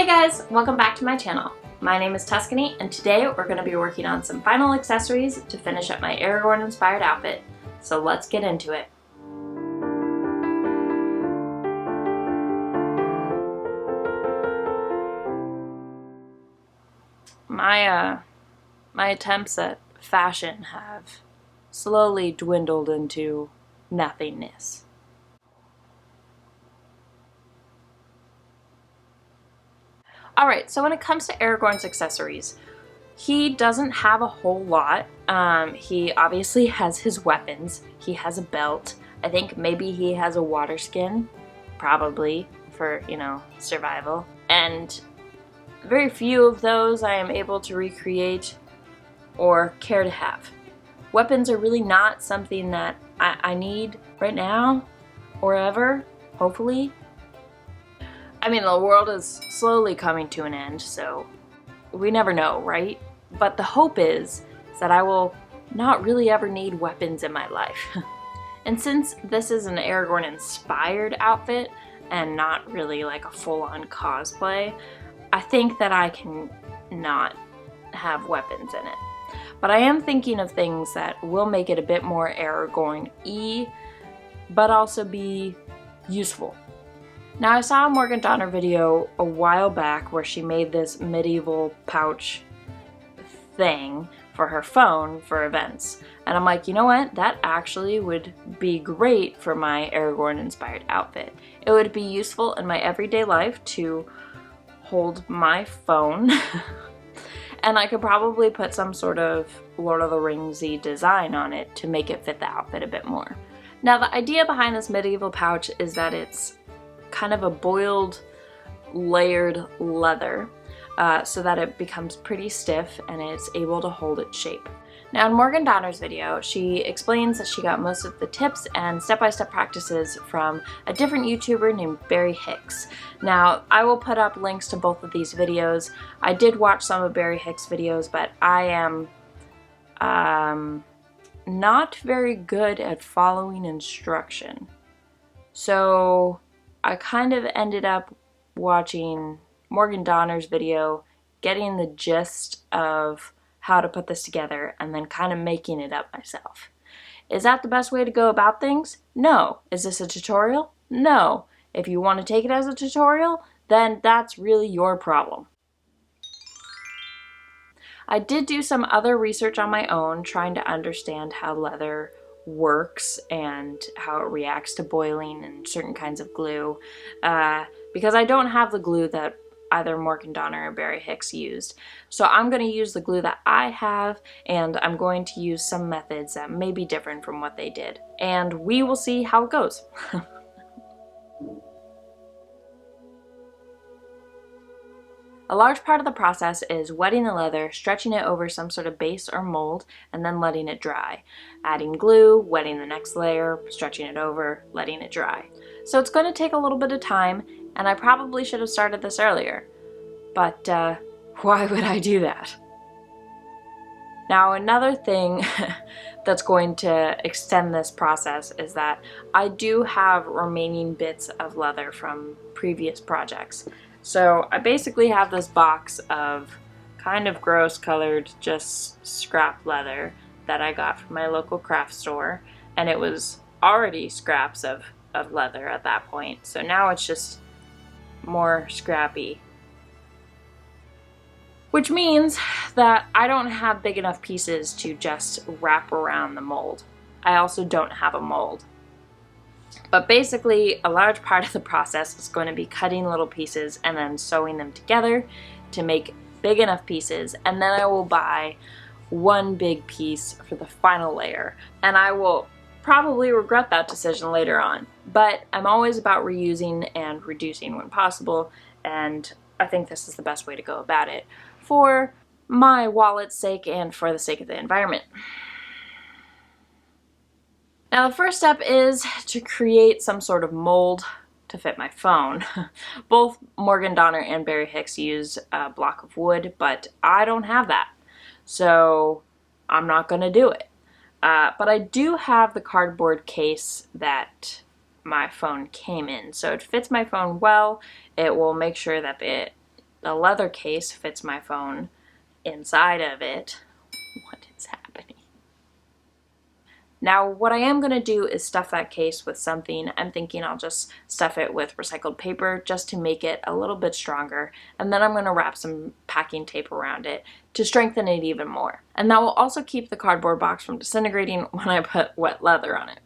Hey guys, welcome back to my channel. My name is Tuscany and today we're going to be working on some final accessories to finish up my Aragorn inspired outfit. So let's get into it. My attempts at fashion have slowly dwindled into nothingness. Alright, so when it comes to Aragorn's accessories, he doesn't have a whole lot. He obviously has his weapons. He has a belt. I think maybe he has a water skin, probably, for, survival. And very few of those I am able to recreate or care to have. Weapons are really not something that I need right now or ever, hopefully. I mean, the world is slowly coming to an end, so we never know, right? But the hope is that I will not really ever need weapons in my life. And since this is an Aragorn-inspired outfit and not really like a full-on cosplay, I think that I can not have weapons in it. But I am thinking of things that will make it a bit more Aragorn-y, but also be useful. Now, I saw a Morgan Donner video a while back where she made this medieval pouch thing for her phone for events. And I'm like, you know what? That actually would be great for my Aragorn-inspired outfit. It would be useful in my everyday life to hold my phone. And I could probably put some sort of Lord of the Rings-y design on it to make it fit the outfit a bit more. Now, the idea behind this medieval pouch is that it's kind of a boiled, layered leather so that it becomes pretty stiff and it's able to hold its shape. Now, in Morgan Donner's video, she explains that she got most of the tips and step-by-step practices from a different YouTuber named Barry Hicks. Now, I will put up links to both of these videos. I did watch some of Barry Hicks' videos, but I am not very good at following instruction. So I kind of ended up watching Morgan Donner's video, getting the gist of how to put this together, and then kind of making it up myself. Is that the best way to go about things? No. Is this a tutorial? No. If you want to take it as a tutorial, then that's really your problem. I did do some other research on my own, trying to understand how leather works and how it reacts to boiling and certain kinds of glue, because I don't have the glue that either Morgan Donner or Barry Hicks used. So I'm going to use the glue that I have, and I'm going to use some methods that may be different from what they did. And we will see how it goes. A large part of the process is wetting the leather, stretching it over some sort of base or mold, and then letting it dry. Adding glue, wetting the next layer, stretching it over, letting it dry. So it's going to take a little bit of time, and I probably should have started this earlier. But why would I do that? Now, another thing that's going to extend this process is that I do have remaining bits of leather from previous projects. So I basically have this box of kind of gross colored just scrap leather that I got from my local craft store, and it was already scraps of leather at that point, so now it's just more scrappy. Which means that I don't have big enough pieces to just wrap around the mold. I also don't have a mold. But basically, a large part of the process is going to be cutting little pieces and then sewing them together to make big enough pieces, and then I will buy one big piece for the final layer. And I will probably regret that decision later on, but I'm always about reusing and reducing when possible, and I think this is the best way to go about it for my wallet's sake and for the sake of the environment. Now, the first step is to create some sort of mold to fit my phone. Both Morgan Donner and Barry Hicks used a block of wood, but I don't have that, so I'm not going to do it. But I do have the cardboard case that my phone came in, so it fits my phone well. It will make sure that it the leather case fits my phone inside of it. What is happening? Now, what I am going to do is stuff that case with something. I'm thinking I'll just stuff it with recycled paper just to make it a little bit stronger. And then I'm going to wrap some packing tape around it to strengthen it even more. And that will also keep the cardboard box from disintegrating when I put wet leather on it.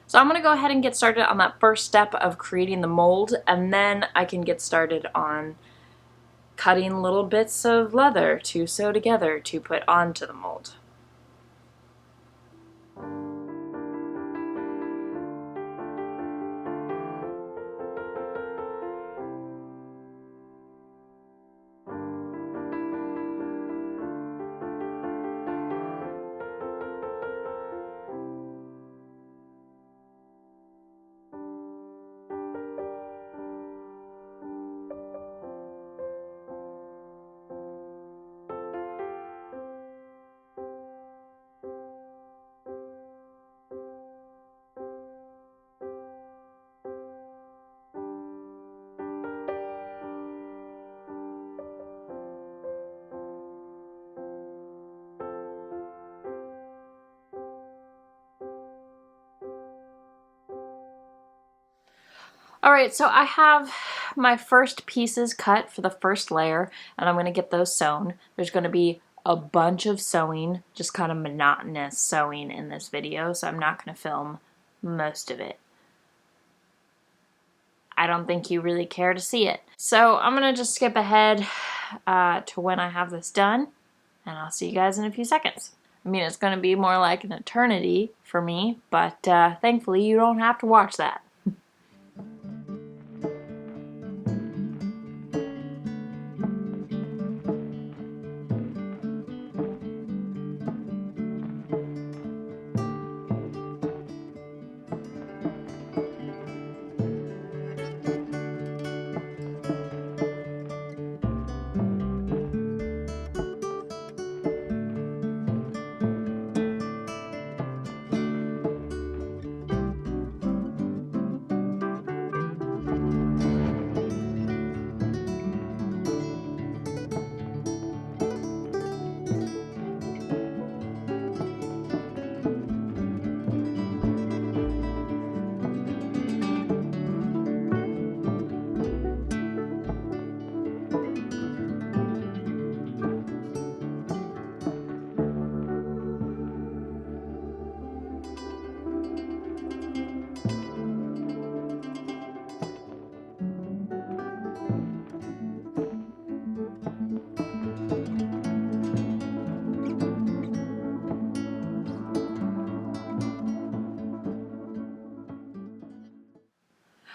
So I'm going to go ahead and get started on that first step of creating the mold, and then I can get started on cutting little bits of leather to sew together to put onto the mold. Alright, so I have my first pieces cut for the first layer, and I'm going to get those sewn. There's going to be a bunch of sewing, just kind of monotonous sewing in this video, so I'm not going to film most of it. I don't think you really care to see it. So I'm going to just skip ahead to when I have this done, and I'll see you guys in a few seconds. I mean, it's going to be more like an eternity for me, but thankfully you don't have to watch that.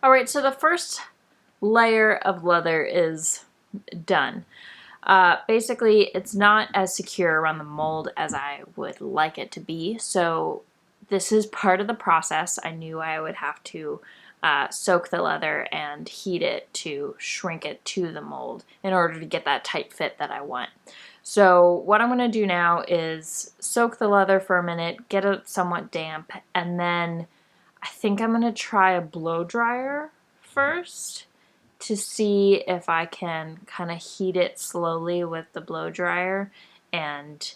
Alright, so the first layer of leather is done. Basically, it's not as secure around the mold as I would like it to be, so this is part of the process. I knew I would have to soak the leather and heat it to shrink it to the mold in order to get that tight fit that I want. So what I'm going to do now is soak the leather for a minute, get it somewhat damp, and then I think I'm going to try a blow dryer first to see if I can kind of heat it slowly with the blow dryer and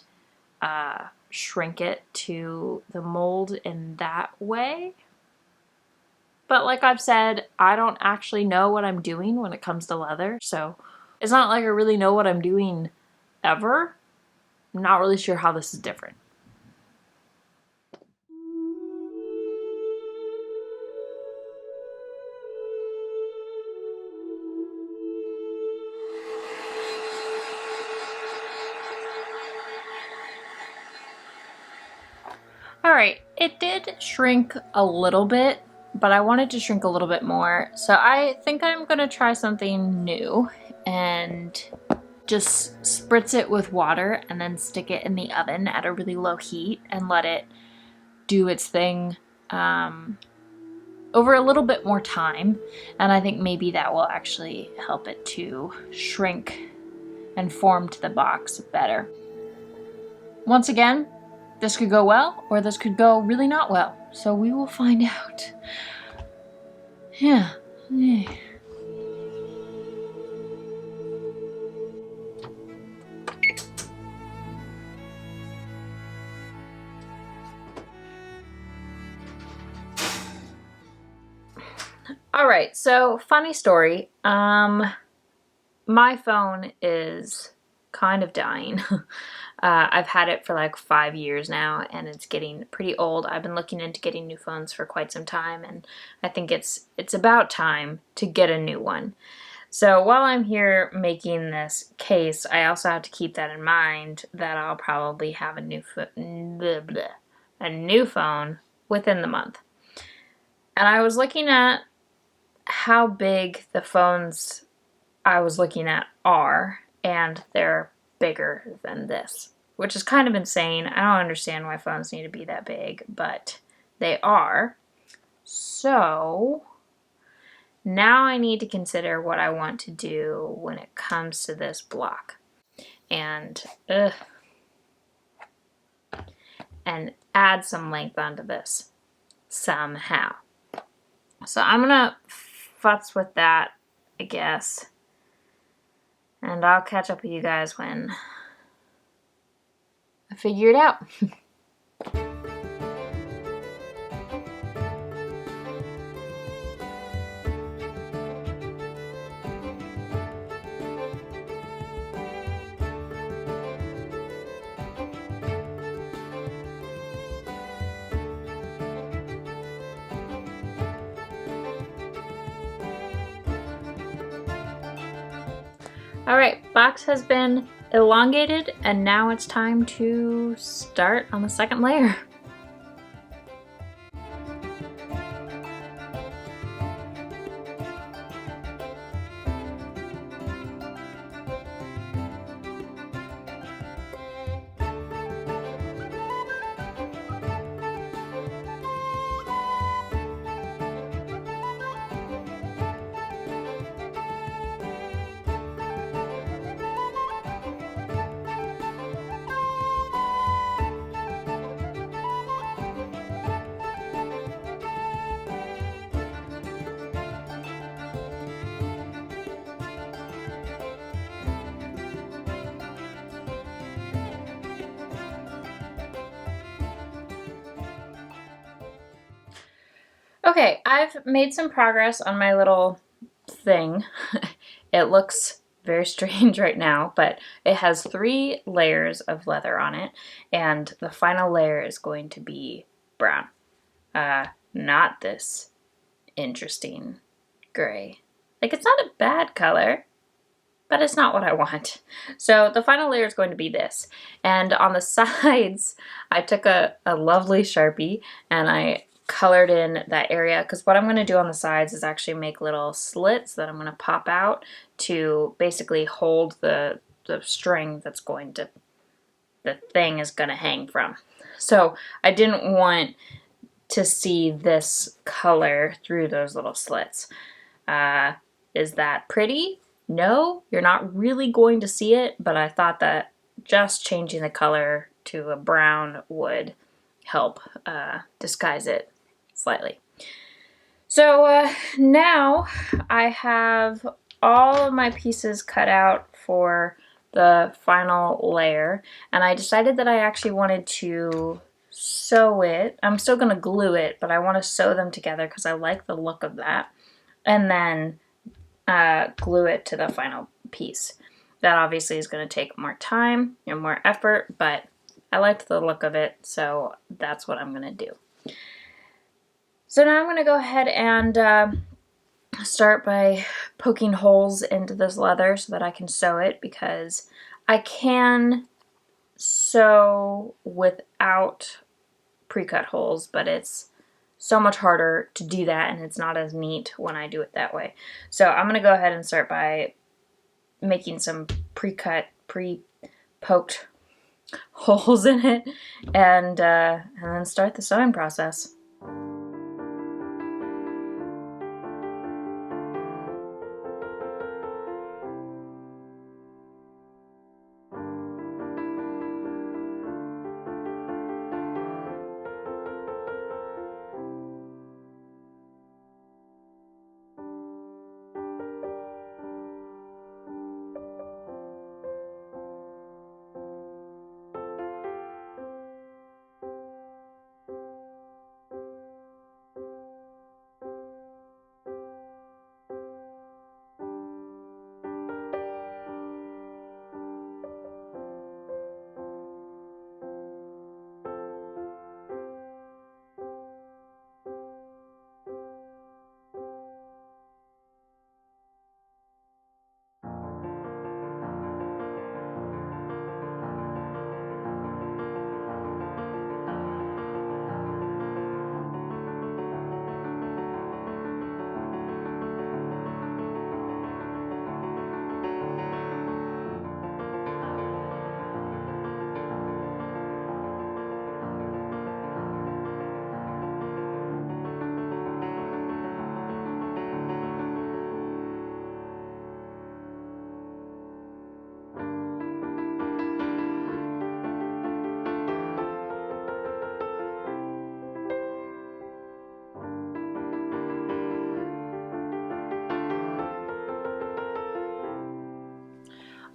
shrink it to the mold in that way. But like I've said, I don't actually know what I'm doing when it comes to leather, so it's not like I really know what I'm doing ever. I'm not really sure how this is different. Alright, it did shrink a little bit, but I wanted to shrink a little bit more, so I think I'm going to try something new and just spritz it with water and then stick it in the oven at a really low heat and let it do its thing over a little bit more time, and I think maybe that will actually help it to shrink and form to the box better. Once again, this could go well, or this could go really not well. So we will find out. Yeah. All right, so funny story. My phone is kind of dying. I've had it for like 5 years now, and it's getting pretty old. I've been looking into getting new phones for quite some time, and I think it's about time to get a new one. So while I'm here making this case, I also have to keep that in mind that I'll probably have a new phone within the month. And I was looking at how big the phones I was looking at are, and they're bigger than this, which is kind of insane. I don't understand why phones need to be that big, but they are. So now I need to consider what I want to do when it comes to this block. And add some length onto this somehow. So I'm gonna futz with that, I guess. And I'll catch up with you guys when I figure it out. Alright, box has been elongated, and now it's time to start on the second layer. Okay, I've made some progress on my little thing. It looks very strange right now, but it has 3 layers of leather on it, and the final layer is going to be brown. Not this interesting gray. Like, it's not a bad color, but it's not what I want. So the final layer is going to be this. And on the sides, I took a lovely Sharpie and I colored in that area, because what I'm going to do on the sides is actually make little slits that I'm going to pop out to basically hold the string that's going to, the thing is going to hang from. So I didn't want to see this color through those little slits. Is that pretty? No, you're not really going to see it, but I thought that just changing the color to a brown would help disguise it slightly. So now I have all of my pieces cut out for the final layer, and I decided that I actually wanted to sew it. I'm still going to glue it, but I want to sew them together because I like the look of that, and then glue it to the final piece. That obviously is going to take more time and more effort, but I liked the look of it, so that's what I'm going to do. So now I'm going to go ahead and start by poking holes into this leather so that I can sew it, because I can sew without pre-cut holes, but it's so much harder to do that, and it's not as neat when I do it that way. So I'm going to go ahead and start by making some pre-cut, pre-poked holes in it, and then start the sewing process.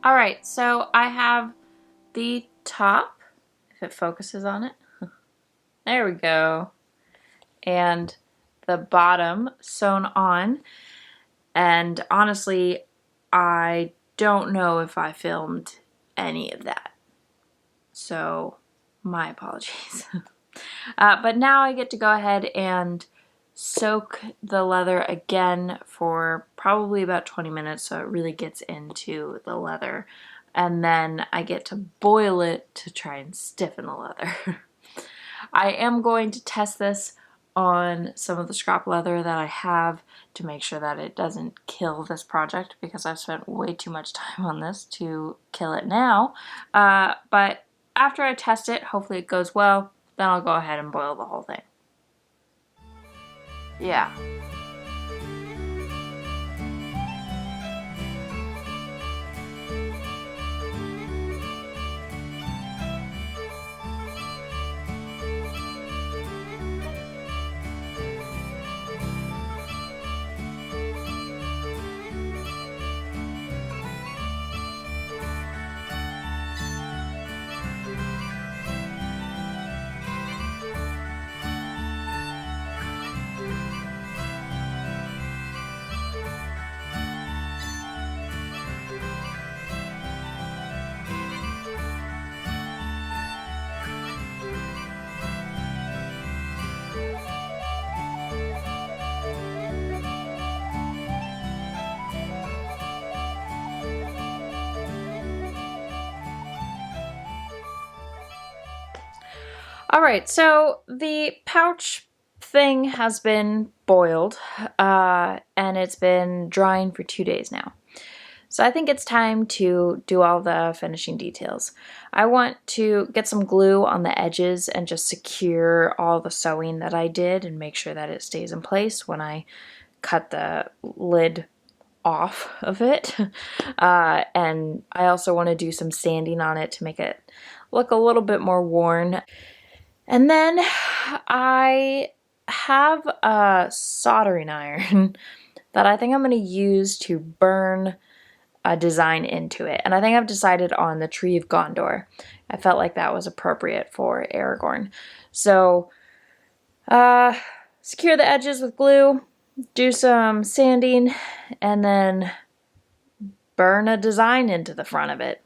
All right, so I have the top, if it focuses on it. There we go. And the bottom sewn on. And honestly, I don't know if I filmed any of that. So my apologies. But now I get to go ahead and soak the leather again for probably about 20 minutes so it really gets into the leather. And then I get to boil it to try and stiffen the leather. I am going to test this on some of the scrap leather that I have to make sure that it doesn't kill this project, because I've spent way too much time on this to kill it now. But after I test it, hopefully it goes well, then I'll go ahead and boil the whole thing. Yeah. All right, so the pouch thing has been boiled, and it's been drying for 2 days now. So I think it's time to do all the finishing details. I want to get some glue on the edges and just secure all the sewing that I did and make sure that it stays in place when I cut the lid off of it. And I also want to do some sanding on it to make it look a little bit more worn. And then I have a soldering iron that I think I'm going to use to burn a design into it. And I think I've decided on the Tree of Gondor. I felt like that was appropriate for Aragorn. So, secure the edges with glue, do some sanding, and then burn a design into the front of it.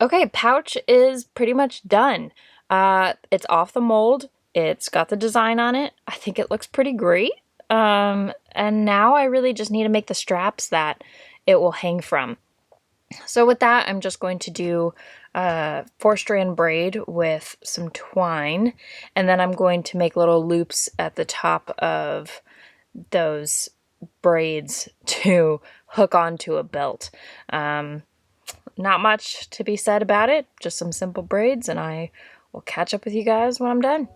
Okay, pouch is pretty much done. It's off the mold. It's got the design on it. I think it looks pretty great. And now I really just need to make the straps that it will hang from. So with that, I'm just going to do a 4-strand braid with some twine, and then I'm going to make little loops at the top of those braids to hook onto a belt. not much to be said about it, just some simple braids, and I will catch up with you guys when I'm done.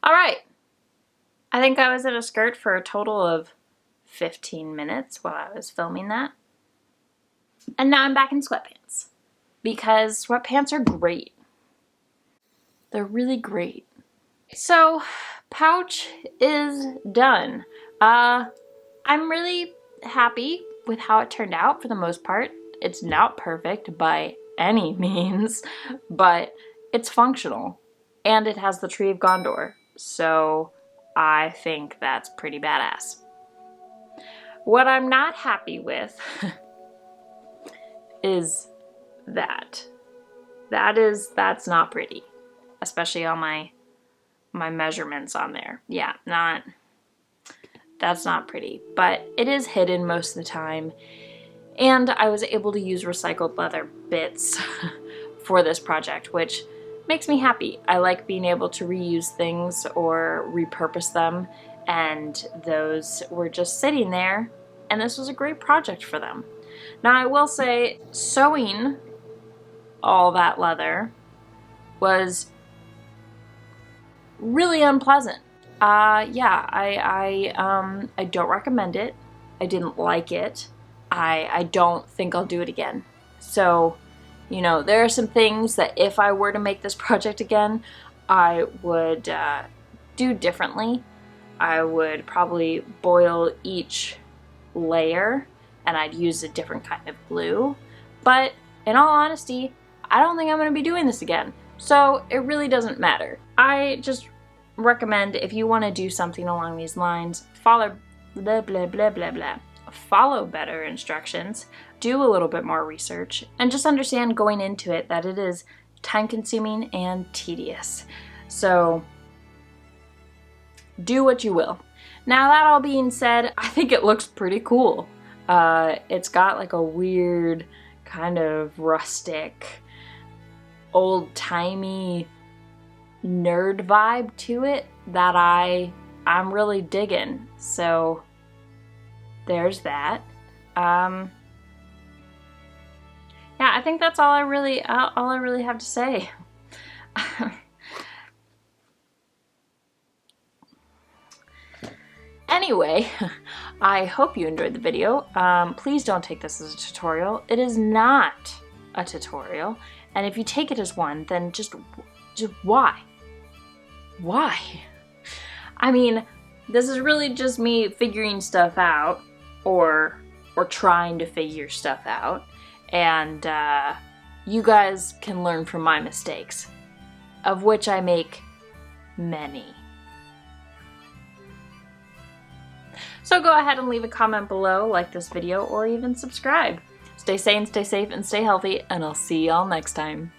All right. I think I was in a skirt for a total of 15 minutes while I was filming that. And now I'm back in sweatpants because sweatpants are great. They're really great. So, pouch is done. I'm really happy with how it turned out for the most part. It's not perfect by any means, but it's functional. And it has the Tree of Gondor. So I think that's pretty badass. What I'm not happy with is that. That's not pretty. Especially on my measurements on there. Yeah, that's not pretty. But it is hidden most of the time. And I was able to use recycled leather bits for this project, which makes me happy. I like being able to reuse things or repurpose them, and those were just sitting there, and this was a great project for them. Now I will say, sewing all that leather was really unpleasant. Yeah, I don't recommend it. I didn't like it. I don't think I'll do it again. So, you know, there are some things that if I were to make this project again, I would do differently. I would probably boil each layer and I'd use a different kind of glue. But in all honesty, I don't think I'm going to be doing this again. So it really doesn't matter. I just recommend if you want to do something along these lines, follow blah blah blah blah blah. Follow better instructions, do a little bit more research, and just understand going into it that it is time-consuming and tedious. So do what you will. Now that all being said, I think it looks pretty cool. It's got like a weird kind of rustic, old-timey nerd vibe to it that I'm really digging. So there's that. Yeah, I think that's all I really have to say. Anyway, I hope you enjoyed the video. Please don't take this as a tutorial. It is not a tutorial. And if you take it as one, then just why? Why? I mean, this is really just me figuring stuff out, or trying to figure stuff out, and you guys can learn from my mistakes, of which I make many. So go ahead and leave a comment below, like this video, or even subscribe. Stay sane, stay safe, and stay healthy, and I'll see y'all next time.